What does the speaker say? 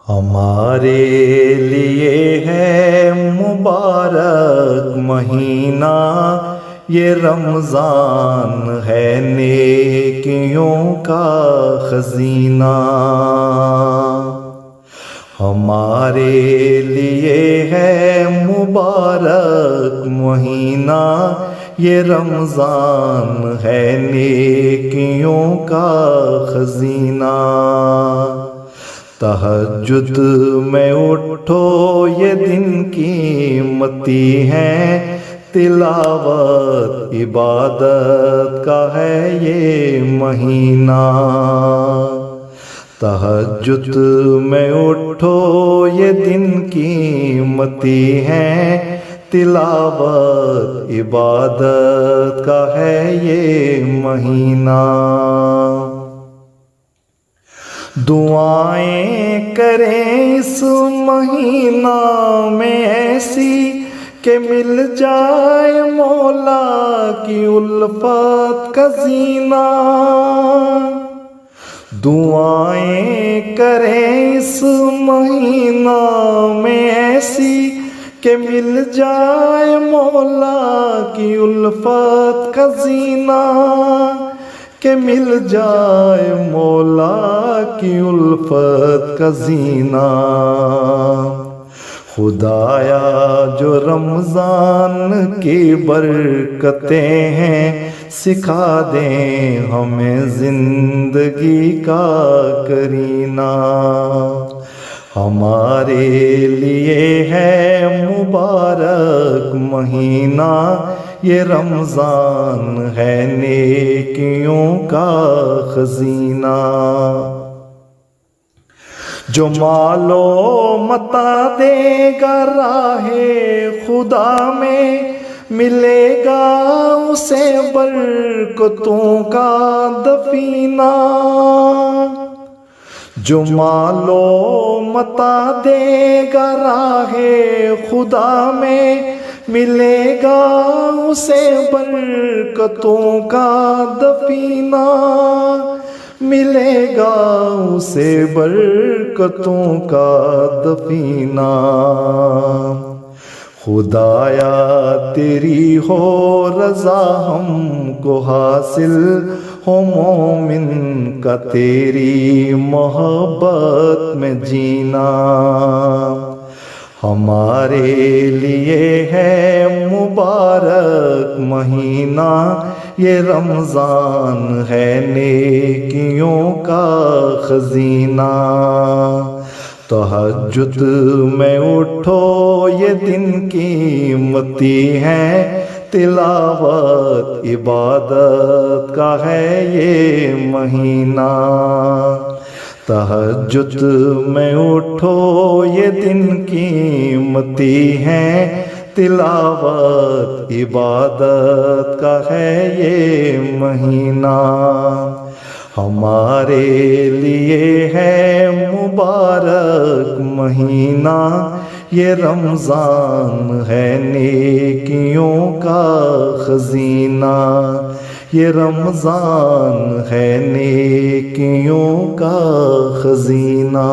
ہمارے لیے ہے مبارک مہینہ، یہ رمضان ہے نیکیوں کا خزینہ۔ ہمارے لیے ہے مبارک مہینہ، یہ رمضان ہے نیکیوں کا خزینہ۔ تہجد میں اٹھو یہ دن قیمتی ہے، تلاوت عبادت کا ہے یہ مہینہ۔ تہجد میں اٹھو یہ دن قیمتی ہے، تلاوت عبادت کا ہے یہ مہینہ۔ دعائیں کریں اس مہینہ میں ایسی کہ مل جائے مولا کی الفت کا زینہ۔ دعائیں کریں اس مہینہ میں ایسی کہ مل جائے مولا کی الفت کا زینہ، کہ مل جائے مولا کی الفت کا زینہ۔ خدایا جو رمضان کی برکتیں ہیں، سکھا دیں ہمیں زندگی کا کرینہ۔ ہمارے لیے ہے مبارک مہینہ، یہ رمضان ہے نیکیوں کا خزینہ۔ جو مال و متاع دے گا راہ خدا میں، ملے گا اسے برکتوں کا دفینہ۔ جو مال و متاع دے گا راہ خدا میں، ملے گا اسے برکتوں کا دفینہ، ملے گا اسے برکتوں کا دفینہ۔ خدایا تیری ہو رضا ہم کو حاصل، ہو مومن کا تیری محبت میں جینا۔ ہمارے لیے ہے مبارک مہینہ، یہ رمضان ہے نیکیوں کا خزینہ۔ تہجد میں اٹھو یہ دن قیمتی ہے، تلاوت عبادت کا ہے یہ مہینہ۔ تہجد میں اٹھو یہ دن قیمتی ہے، تلاوت عبادت کا ہے یہ مہینہ۔ ہمارے لیے ہے مبارک مہینہ، یہ رمضان ہے نیکیوں کا خزینہ۔ یہ رمضان ہے نیکیوں کا خزینہ۔